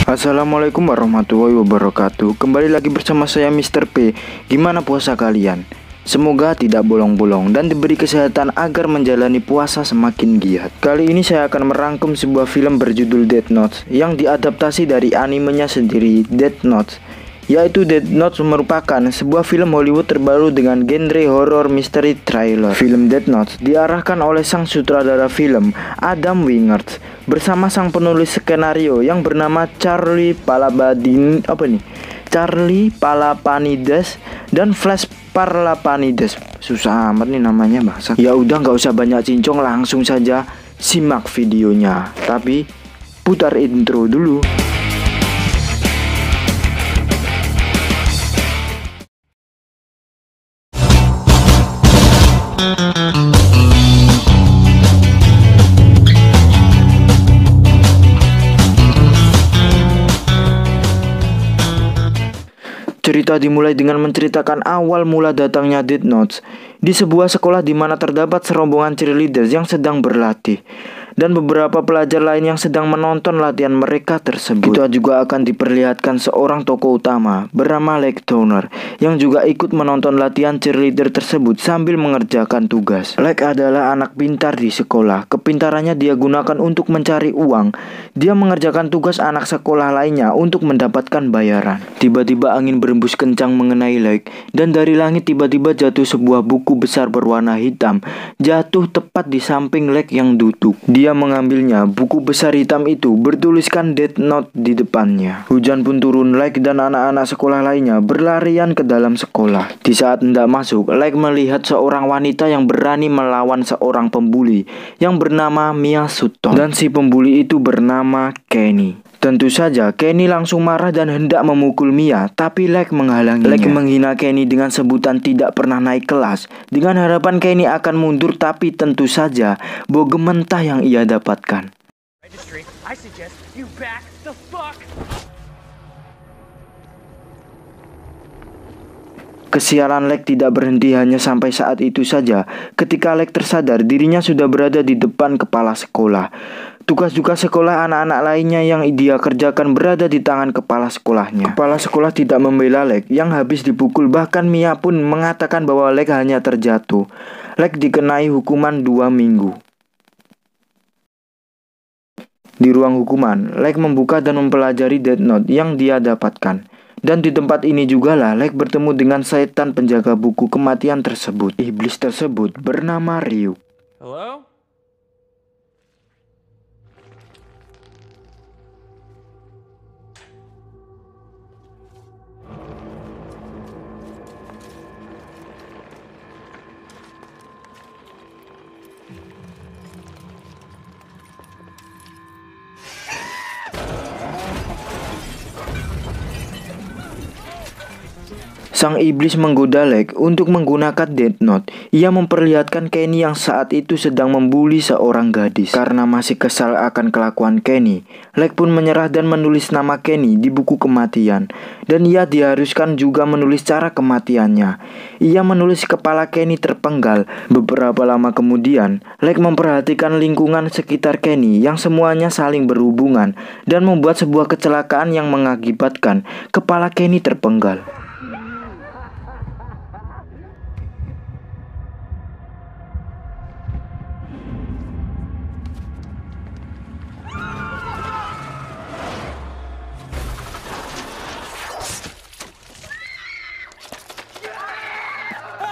Assalamualaikum warahmatullahi wabarakatuh. Kembali lagi bersama saya Mr. P. Gimana puasa kalian? Semoga tidak bolong-bolong dan diberi kesehatan agar menjalani puasa semakin giat. Kali ini saya akan merangkum sebuah film berjudul Death Note yang diadaptasi dari animenya sendiri, Death Note. Yaitu Death Note merupakan sebuah film Hollywood terbaru dengan genre horror mystery thriller. Film Death Note diarahkan oleh sang sutradara film Adam Wingard bersama sang penulis skenario yang bernama Charlie Palapanides dan Flash Parlapanides. Susah amat nih namanya bahasa. Ya udah, nggak usah banyak cincong, langsung saja simak videonya. Tapi putar intro dulu. Cerita dimulai dengan menceritakan awal mula datangnya Death Note di sebuah sekolah di mana terdapat serombongan cheerleaders yang sedang berlatih dan beberapa pelajar lain yang sedang menonton latihan mereka tersebut. Kita juga akan diperlihatkan seorang tokoh utama bernama Lake Turner yang juga ikut menonton latihan cheerleader tersebut sambil mengerjakan tugas. Lake adalah anak pintar di sekolah. Kepintarannya dia gunakan untuk mencari uang. Dia mengerjakan tugas anak sekolah lainnya untuk mendapatkan bayaran. Tiba-tiba angin berembus kencang mengenai Lake dan dari langit tiba-tiba jatuh sebuah buku besar berwarna hitam, jatuh tepat di samping Lake yang duduk. Dia mengambilnya. Buku besar hitam itu bertuliskan Death Note di depannya. Hujan pun turun. Lake dan anak-anak sekolah lainnya berlarian ke dalam sekolah. Di saat hendak masuk, Lake melihat seorang wanita yang berani melawan seorang pembuli yang bernama Mia Sutton, dan si pembuli itu bernama Kenny. Tentu saja Kenny langsung marah dan hendak memukul Mia, tapi Lake menghalanginya. Lake menghina Kenny dengan sebutan tidak pernah naik kelas, dengan harapan Kenny akan mundur, tapi tentu saja bogem mentah yang ia dapatkan. Kesialan Lake tidak berhenti hanya sampai saat itu saja. Ketika Lake tersadar, dirinya sudah berada di depan kepala sekolah. Tugas-tugas sekolah anak-anak lainnya yang dia kerjakan berada di tangan kepala sekolahnya. Kepala sekolah tidak membela Lake yang habis dipukul. Bahkan Mia pun mengatakan bahwa Lake hanya terjatuh. Lake dikenai hukuman 2 minggu. Di ruang hukuman, Lake membuka dan mempelajari Death Note yang dia dapatkan. Dan di tempat ini juga lah Lake bertemu dengan setan penjaga buku kematian tersebut. Iblis tersebut bernama Ryu. Hello? Sang iblis menggoda Lake untuk menggunakan Death Note. Ia memperlihatkan Kenny yang saat itu sedang membuli seorang gadis. Karena masih kesal akan kelakuan Kenny, Lake pun menyerah dan menulis nama Kenny di buku kematian. Dan ia diharuskan juga menulis cara kematiannya. Ia menulis kepala Kenny terpenggal. Beberapa lama kemudian, Lake memperhatikan lingkungan sekitar Kenny yang semuanya saling berhubungan dan membuat sebuah kecelakaan yang mengakibatkan kepala Kenny terpenggal.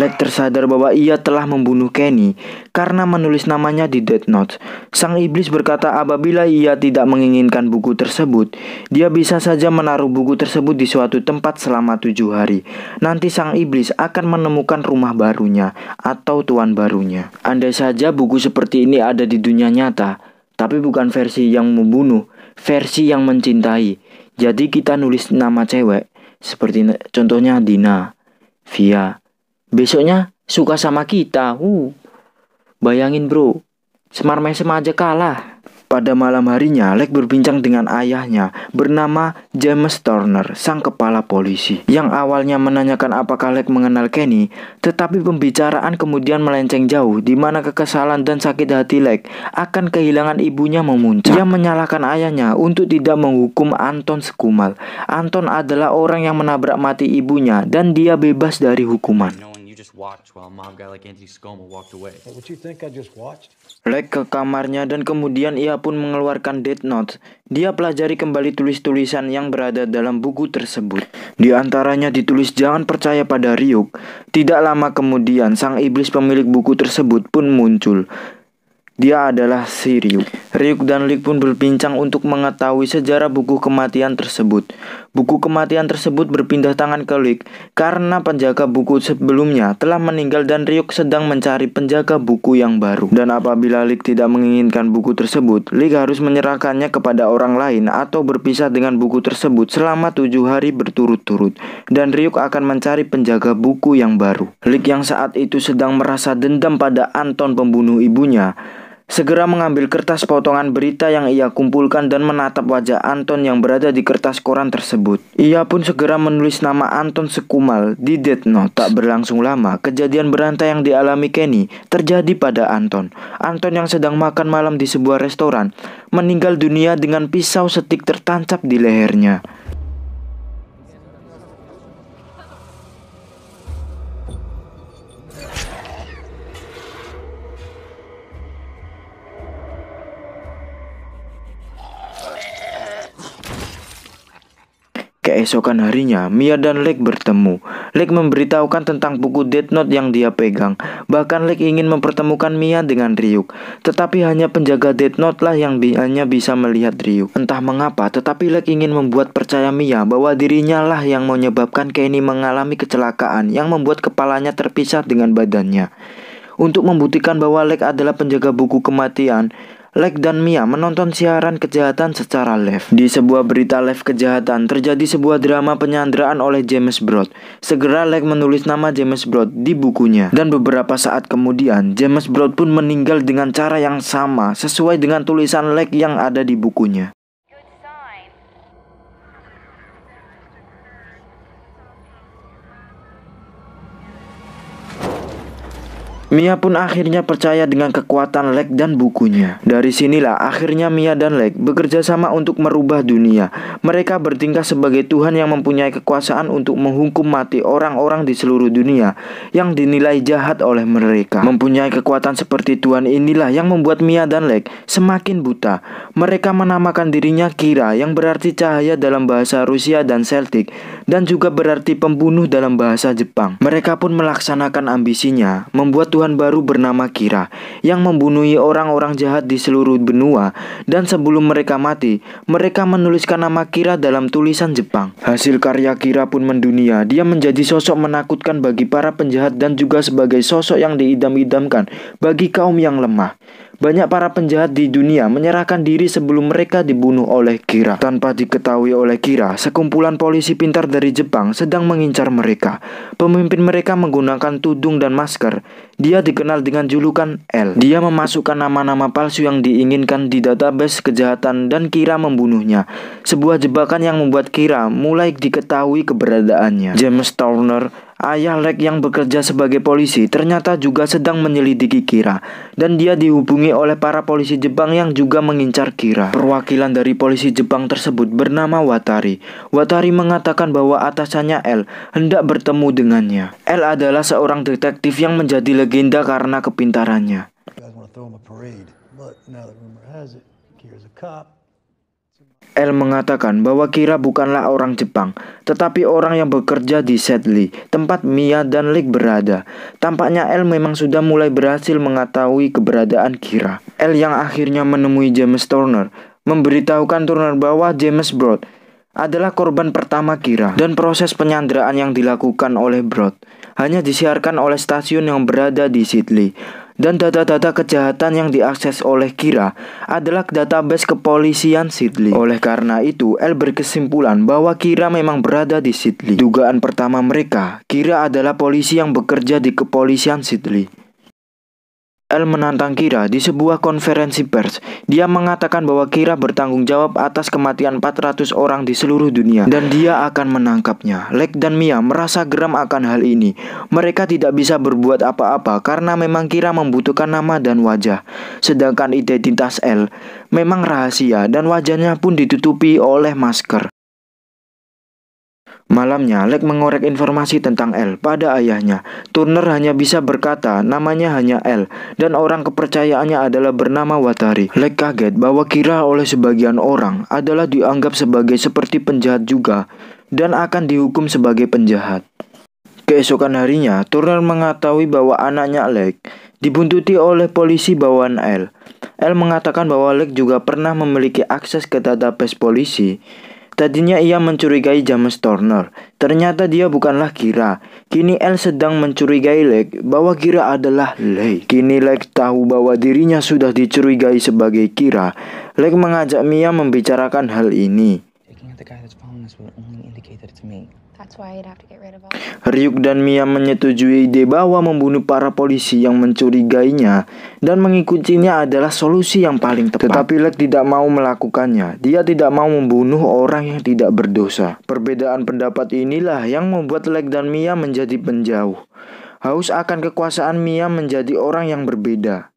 Lake tersadar bahwa ia telah membunuh Kenny karena menulis namanya di Death Note. Sang iblis berkata apabila ia tidak menginginkan buku tersebut, dia bisa saja menaruh buku tersebut di suatu tempat selama 7 hari. Nanti sang iblis akan menemukan rumah barunya atau tuan barunya. Andai saja buku seperti ini ada di dunia nyata, tapi bukan versi yang membunuh, versi yang mencintai. Jadi kita nulis nama cewek, seperti contohnya Dina, Via. Besoknya suka sama kita. Bayangin bro, Semar Mesem aja kalah. Pada malam harinya, Lake berbincang dengan ayahnya bernama James Turner, sang kepala polisi, yang awalnya menanyakan apakah Lake mengenal Kenny, tetapi pembicaraan kemudian melenceng jauh, di mana kekesalan dan sakit hati Lake akan kehilangan ibunya memuncak. Ia menyalahkan ayahnya untuk tidak menghukum Anton sekumal. Anton adalah orang yang menabrak mati ibunya dan dia bebas dari hukuman. Lake ke kamarnya dan kemudian ia pun mengeluarkan Death Note. Dia pelajari kembali tulis-tulisan yang berada dalam buku tersebut. Di antaranya ditulis jangan percaya pada Ryuk. Tidak lama kemudian sang iblis pemilik buku tersebut pun muncul. Dia adalah si Ryuk. Ryuk dan Lake pun berbincang untuk mengetahui sejarah buku kematian tersebut. Buku kematian tersebut berpindah tangan ke Lake karena penjaga buku sebelumnya telah meninggal dan Ryuk sedang mencari penjaga buku yang baru. Dan apabila Lake tidak menginginkan buku tersebut, Lake harus menyerahkannya kepada orang lain atau berpisah dengan buku tersebut selama 7 hari berturut-turut. Dan Ryuk akan mencari penjaga buku yang baru. Lake yang saat itu sedang merasa dendam pada Anton pembunuh ibunya, segera mengambil kertas potongan berita yang ia kumpulkan dan menatap wajah Anton yang berada di kertas koran tersebut. Ia pun segera menulis nama Anton sekumal di Death Note. Tak berlangsung lama, kejadian berantai yang dialami Kenny terjadi pada Anton. Anton yang sedang makan malam di sebuah restoran meninggal dunia dengan pisau setik tertancap di lehernya. Keesokan harinya, Mia dan Lake bertemu. Lake memberitahukan tentang buku Death Note yang dia pegang. Bahkan Lake ingin mempertemukan Mia dengan Ryuk. Tetapi hanya penjaga Death Note lah yang hanya bisa melihat Ryuk. Entah mengapa, tetapi Lake ingin membuat percaya Mia bahwa dirinya lah yang menyebabkan Kenny mengalami kecelakaan yang membuat kepalanya terpisah dengan badannya. Untuk membuktikan bahwa Lake adalah penjaga buku kematian, Lake dan Mia menonton siaran kejahatan secara live. Di sebuah berita live kejahatan, terjadi sebuah drama penyanderaan oleh James Broad. Segera Lake menulis nama James Broad di bukunya. Dan beberapa saat kemudian, James Broad pun meninggal dengan cara yang sama, sesuai dengan tulisan Lake yang ada di bukunya. Mia pun akhirnya percaya dengan kekuatan Lake dan bukunya. Dari sinilah akhirnya Mia dan Lake bekerja sama untuk merubah dunia. Mereka bertingkah sebagai Tuhan yang mempunyai kekuasaan untuk menghukum mati orang-orang di seluruh dunia yang dinilai jahat oleh mereka. Mempunyai kekuatan seperti Tuhan inilah yang membuat Mia dan Lake semakin buta. Mereka menamakan dirinya Kira, yang berarti cahaya dalam bahasa Rusia dan Celtic, dan juga berarti pembunuh dalam bahasa Jepang. Mereka pun melaksanakan ambisinya, membuat Tuhan baru bernama Kira yang membunuhi orang-orang jahat di seluruh benua, dan sebelum mereka mati, mereka menuliskan nama Kira dalam tulisan Jepang. Hasil karya Kira pun mendunia. Dia menjadi sosok menakutkan bagi para penjahat dan juga sebagai sosok yang diidam-idamkan bagi kaum yang lemah. Banyak para penjahat di dunia menyerahkan diri sebelum mereka dibunuh oleh Kira. Tanpa diketahui oleh Kira, sekumpulan polisi pintar dari Jepang sedang mengincar mereka. Pemimpin mereka menggunakan tudung dan masker. Dia dikenal dengan julukan L. Dia memasukkan nama-nama palsu yang diinginkan di database kejahatan dan Kira membunuhnya. Sebuah jebakan yang membuat Kira mulai diketahui keberadaannya. James Turner, ayah Lake yang bekerja sebagai polisi, ternyata juga sedang menyelidiki Kira, dan dia dihubungi oleh para polisi Jepang yang juga mengincar Kira. Perwakilan dari polisi Jepang tersebut bernama Watari. Watari mengatakan bahwa atasannya L hendak bertemu dengannya. L adalah seorang detektif yang menjadi legenda karena kepintarannya. L mengatakan bahwa Kira bukanlah orang Jepang, tetapi orang yang bekerja di Sedley, tempat Mia dan Lake berada. Tampaknya L memang sudah mulai berhasil mengetahui keberadaan Kira. L yang akhirnya menemui James Turner, memberitahukan Turner bahwa James Broad adalah korban pertama Kira, dan proses penyanderaan yang dilakukan oleh Broad hanya disiarkan oleh stasiun yang berada di Sedley. Dan data-data kejahatan yang diakses oleh Kira adalah database kepolisian Sedley. Oleh karena itu, L berkesimpulan bahwa Kira memang berada di Sedley. Dugaan pertama mereka, Kira adalah polisi yang bekerja di kepolisian Sedley. L menantang Kira di sebuah konferensi pers. Dia mengatakan bahwa Kira bertanggung jawab atas kematian 400 orang di seluruh dunia dan dia akan menangkapnya. Lex dan Mia merasa geram akan hal ini. Mereka tidak bisa berbuat apa-apa karena memang Kira membutuhkan nama dan wajah. Sedangkan identitas L memang rahasia dan wajahnya pun ditutupi oleh masker. Malamnya, Lex mengorek informasi tentang L pada ayahnya. Turner hanya bisa berkata namanya hanya L dan orang kepercayaannya adalah bernama Watari. Lex kaget bahwa Kira oleh sebagian orang adalah dianggap sebagai seperti penjahat juga dan akan dihukum sebagai penjahat. Keesokan harinya, Turner mengetahui bahwa anaknya Lex dibuntuti oleh polisi bawaan L. L mengatakan bahwa Lex juga pernah memiliki akses ke database polisi. Tadinya ia mencurigai James Turner. Ternyata dia bukanlah Kira. Kini L sedang mencurigai Lex bahwa Kira adalah Lex. Kini Lex tahu bahwa dirinya sudah dicurigai sebagai Kira. Lex mengajak Mia membicarakan hal ini. Ryuk dan Mia menyetujui ide bahwa membunuh para polisi yang mencurigainya dan mengikutinya adalah solusi yang paling tepat. Tetapi Lex tidak mau melakukannya. Dia tidak mau membunuh orang yang tidak berdosa. Perbedaan pendapat inilah yang membuat Lex dan Mia menjadi penjauh. Haus akan kekuasaan, Mia menjadi orang yang berbeda.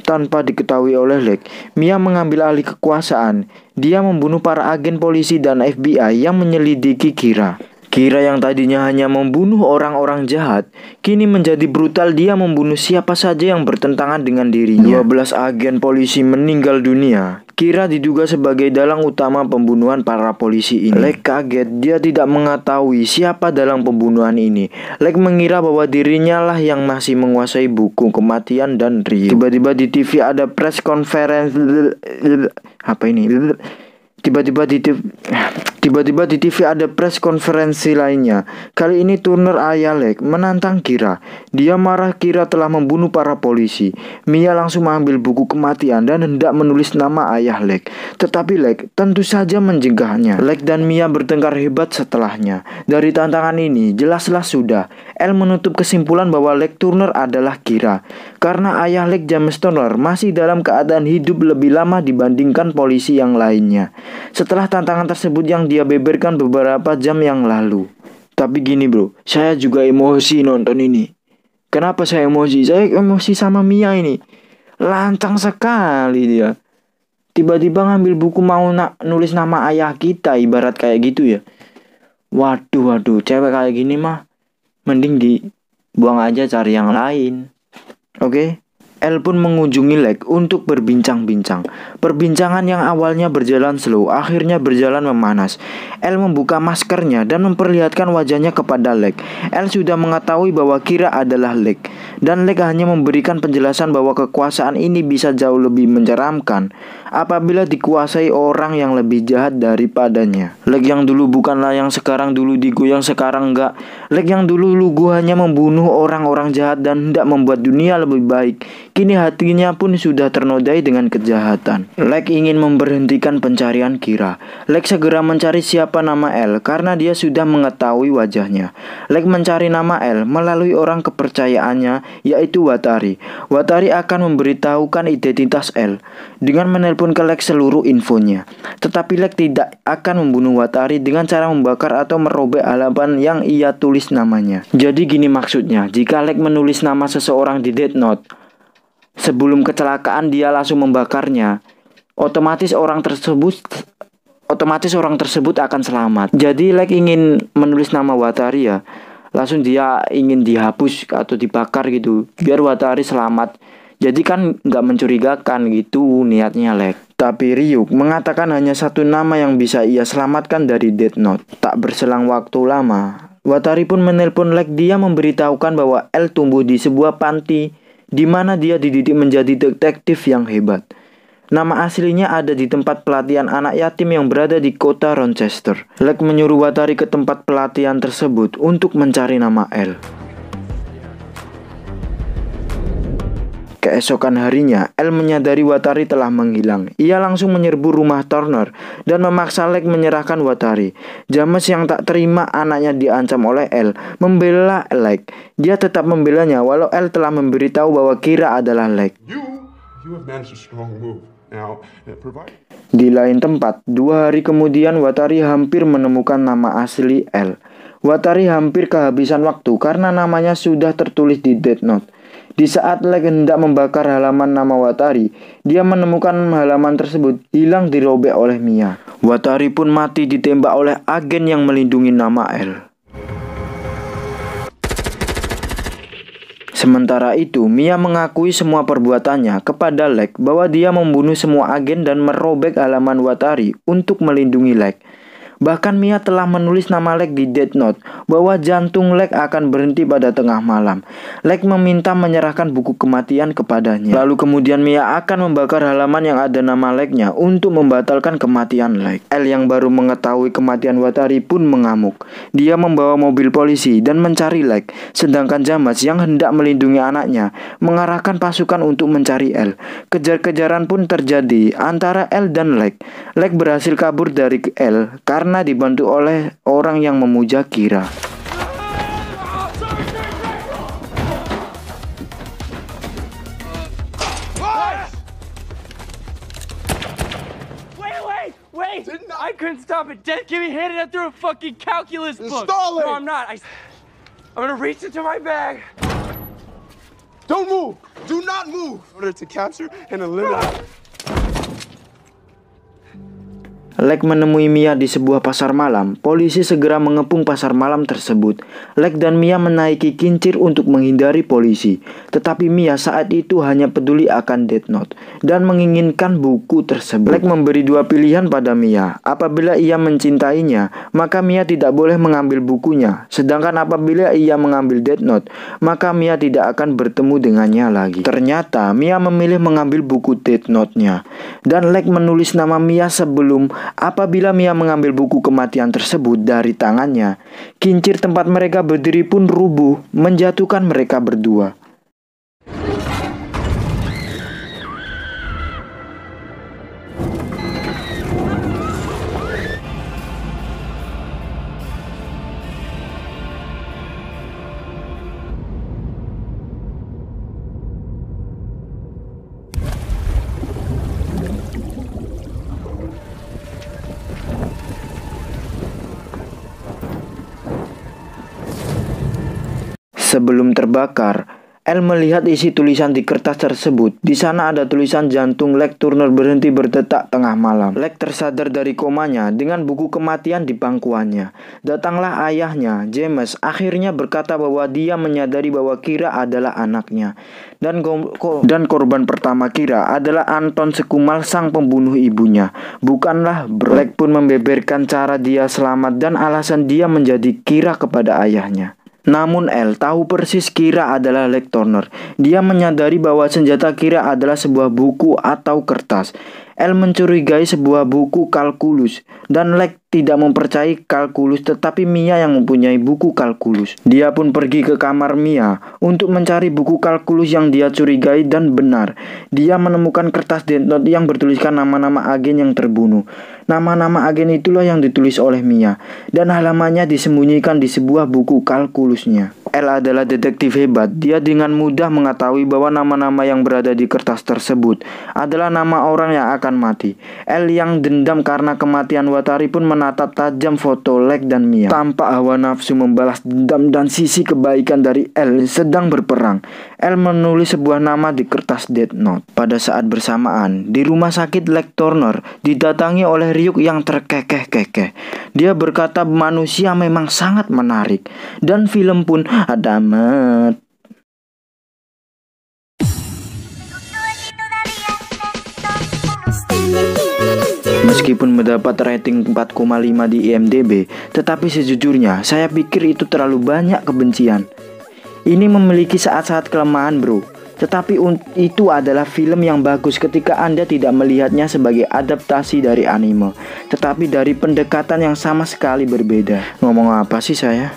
Tanpa diketahui oleh Lex, Mia mengambil alih kekuasaan. Dia membunuh para agen polisi dan FBI yang menyelidiki Kira. Kira yang tadinya hanya membunuh orang-orang jahat, kini menjadi brutal. Dia membunuh siapa saja yang bertentangan dengan dirinya. 12 agen polisi meninggal dunia. Kira diduga sebagai dalang utama pembunuhan para polisi ini. Lex kaget, dia tidak mengetahui siapa dalang pembunuhan ini. Lex mengira bahwa dirinya lah yang masih menguasai buku kematian dan Ryu. Tiba-tiba di TV ada press conference. Tiba-tiba di TV ada press konferensi lainnya. Kali ini Turner ayah Lex menantang Kira. Dia marah Kira telah membunuh para polisi. Mia langsung mengambil buku kematian dan hendak menulis nama ayah Lex. Tetapi Lex tentu saja mencegahnya. Lex dan Mia bertengkar hebat setelahnya. Dari tantangan ini jelaslah sudah L menutup kesimpulan bahwa Lex Turner adalah Kira. Karena ayah Lex, James Turner, masih dalam keadaan hidup lebih lama dibandingkan polisi yang lainnya. Setelah tantangan tersebut yang dia beberkan beberapa jam yang lalu. Tapi gini bro, saya juga emosi nonton ini. Kenapa saya emosi? Saya emosi sama Mia ini. Lancang sekali dia. Tiba-tiba ngambil buku mau nulis nama ayah kita, ibarat kayak gitu ya. Waduh, cewek kayak gini mah mending dibuang aja, cari yang lain. Oke? L pun mengunjungi Lex untuk berbincang-bincang. Perbincangan yang awalnya berjalan slow akhirnya berjalan memanas. L membuka maskernya dan memperlihatkan wajahnya kepada Lex. L sudah mengetahui bahwa Kira adalah Lex, dan Lex hanya memberikan penjelasan bahwa kekuasaan ini bisa jauh lebih menyeramkan apabila dikuasai orang yang lebih jahat daripadanya. Lex yang dulu bukanlah yang sekarang dulu digoyang sekarang enggak. Lex yang dulu lugu hanya membunuh orang-orang jahat dan hendak membuat dunia lebih baik. Kini hatinya pun sudah ternodai dengan kejahatan. Lex ingin memberhentikan pencarian Kira. Lex segera mencari siapa nama L karena dia sudah mengetahui wajahnya. Lex mencari nama L melalui orang kepercayaannya, yaitu Watari. Watari akan memberitahukan identitas L dengan menelpon ke Lex seluruh infonya. Tetapi Lex tidak akan membunuh Watari dengan cara membakar atau merobek halaman yang ia tulis namanya. Jadi gini maksudnya, jika Lex menulis nama seseorang di Death Note, sebelum kecelakaan dia langsung membakarnya, otomatis orang tersebut akan selamat. Jadi Lex ingin menulis nama Watari ya, langsung dia ingin dihapus atau dibakar gitu, biar Watari selamat. Jadi kan nggak mencurigakan gitu niatnya Lex. Tapi Ryuk mengatakan hanya satu nama yang bisa ia selamatkan dari Death Note. Tak berselang waktu lama, Watari pun menelpon Lex. Dia memberitahukan bahwa L tumbuh di sebuah panti di mana dia dididik menjadi detektif yang hebat. Nama aslinya ada di tempat pelatihan anak yatim yang berada di kota Rochester. Lex menyuruh Watari ke tempat pelatihan tersebut untuk mencari nama L. Keesokan harinya, Elle menyadari Watari telah menghilang. Ia langsung menyerbu rumah Turner dan memaksa Lake menyerahkan Watari. James yang tak terima anaknya diancam oleh Elle membela Lake. Dia tetap membelanya walau Elle telah memberitahu bahwa Kira adalah Lake. You have managed a strong move. Now, Di lain tempat, 2 hari kemudian Watari hampir menemukan nama asli Elle. Watari hampir kehabisan waktu karena namanya sudah tertulis di Death Note. Di saat Lake hendak membakar halaman nama Watari, dia menemukan halaman tersebut hilang dirobek oleh Mia. Watari pun mati ditembak oleh agen yang melindungi nama Elle. Sementara itu, Mia mengakui semua perbuatannya kepada Lake bahwa dia membunuh semua agen dan merobek halaman Watari untuk melindungi Lake. Bahkan Mia telah menulis nama Lake di Death Note bahwa jantung Lake akan berhenti pada tengah malam. Lake meminta menyerahkan buku kematian kepadanya. Lalu kemudian Mia akan membakar halaman yang ada nama Lake-nya untuk membatalkan kematian Lake. Elle yang baru mengetahui kematian Watari pun mengamuk. Dia membawa mobil polisi dan mencari Lake. Sedangkan James yang hendak melindungi anaknya mengarahkan pasukan untuk mencari Elle. Kejar-kejaran pun terjadi antara Elle dan Lake. Lake berhasil kabur dari Elle karena dibantu oleh orang yang memuja Kira. Wait! I couldn't stop it. Dad, give me handed that through a fucking calculus book. Stalin! No, I'm not. I'm gonna reach into my bag. don't move. Do not move. In order to capture and eliminate. Lake menemui Mia di sebuah pasar malam. Polisi segera mengepung pasar malam tersebut. Lake dan Mia menaiki kincir untuk menghindari polisi. Tetapi Mia saat itu hanya peduli akan Death Note dan menginginkan buku tersebut. Lake memberi 2 pilihan pada Mia. Apabila ia mencintainya, maka Mia tidak boleh mengambil bukunya. Sedangkan apabila ia mengambil Death Note, maka Mia tidak akan bertemu dengannya lagi. Ternyata Mia memilih mengambil buku Death Note-nya. Dan Lake menulis nama Mia sebelum apabila Mia mengambil buku kematian tersebut dari tangannya. Kincir tempat mereka berdiri pun rubuh, menjatuhkan mereka berdua. Sebelum terbakar, Elle melihat isi tulisan di kertas tersebut. Di sana ada tulisan jantung Lake Turner berhenti berdetak tengah malam. Lake tersadar dari komanya dengan buku kematian di pangkuannya. Datanglah ayahnya, James, akhirnya berkata bahwa dia menyadari bahwa Kira adalah anaknya. Dan korban pertama Kira adalah Anton Sekumal, sang pembunuh ibunya. Bukanlah Lake pun membeberkan cara dia selamat dan alasan dia menjadi Kira kepada ayahnya. Namun Elle tahu persis Kira adalah Lake Turner. Dia menyadari bahwa senjata Kira adalah sebuah buku atau kertas. Elle mencurigai sebuah buku kalkulus dan Lake tidak mempercayai kalkulus, tetapi Mia yang mempunyai buku kalkulus. Dia pun pergi ke kamar Mia untuk mencari buku kalkulus yang dia curigai dan benar. Dia menemukan kertas Death Note yang bertuliskan nama-nama agen yang terbunuh. Nama-nama agen itulah yang ditulis oleh Mia dan halamannya disembunyikan di sebuah buku kalkulusnya. Elle adalah detektif hebat. Dia dengan mudah mengetahui bahwa nama-nama yang berada di kertas tersebut adalah nama orang yang akan mati. Elle yang dendam karena kematian Watari pun menatap tajam foto Lake dan Mia. Tampak hawa nafsu membalas dendam dan sisi kebaikan dari Elle sedang berperang. Elle menulis sebuah nama di kertas Death Note. Pada saat bersamaan, di rumah sakit Lake Turner didatangi oleh Ryuk yang terkekeh-kekeh. Dia berkata manusia memang sangat menarik dan film pun ada amat. Meskipun mendapat rating 4,5 di IMDb, tetapi sejujurnya saya pikir itu terlalu banyak kebencian. Ini memiliki saat-saat kelemahan, bro. Tetapi itu adalah film yang bagus ketika Anda tidak melihatnya sebagai adaptasi dari anime, tetapi dari pendekatan yang sama sekali berbeda. Ngomong apa sih saya?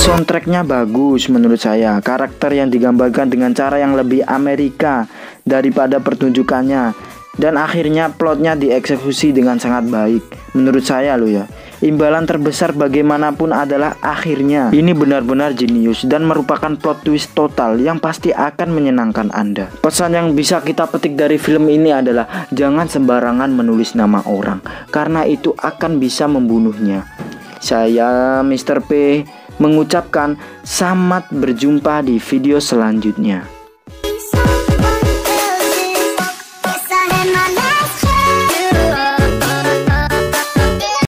Soundtracknya bagus menurut saya. Karakter yang digambarkan dengan cara yang lebih Amerika daripada pertunjukannya. Dan akhirnya plotnya dieksekusi dengan sangat baik menurut saya loh ya. Imbalan terbesar bagaimanapun adalah akhirnya. Ini benar-benar jenius dan merupakan plot twist total yang pasti akan menyenangkan Anda. Pesan yang bisa kita petik dari film ini adalah jangan sembarangan menulis nama orang, karena itu akan bisa membunuhnya. Saya Mr. P mengucapkan selamat berjumpa di video selanjutnya.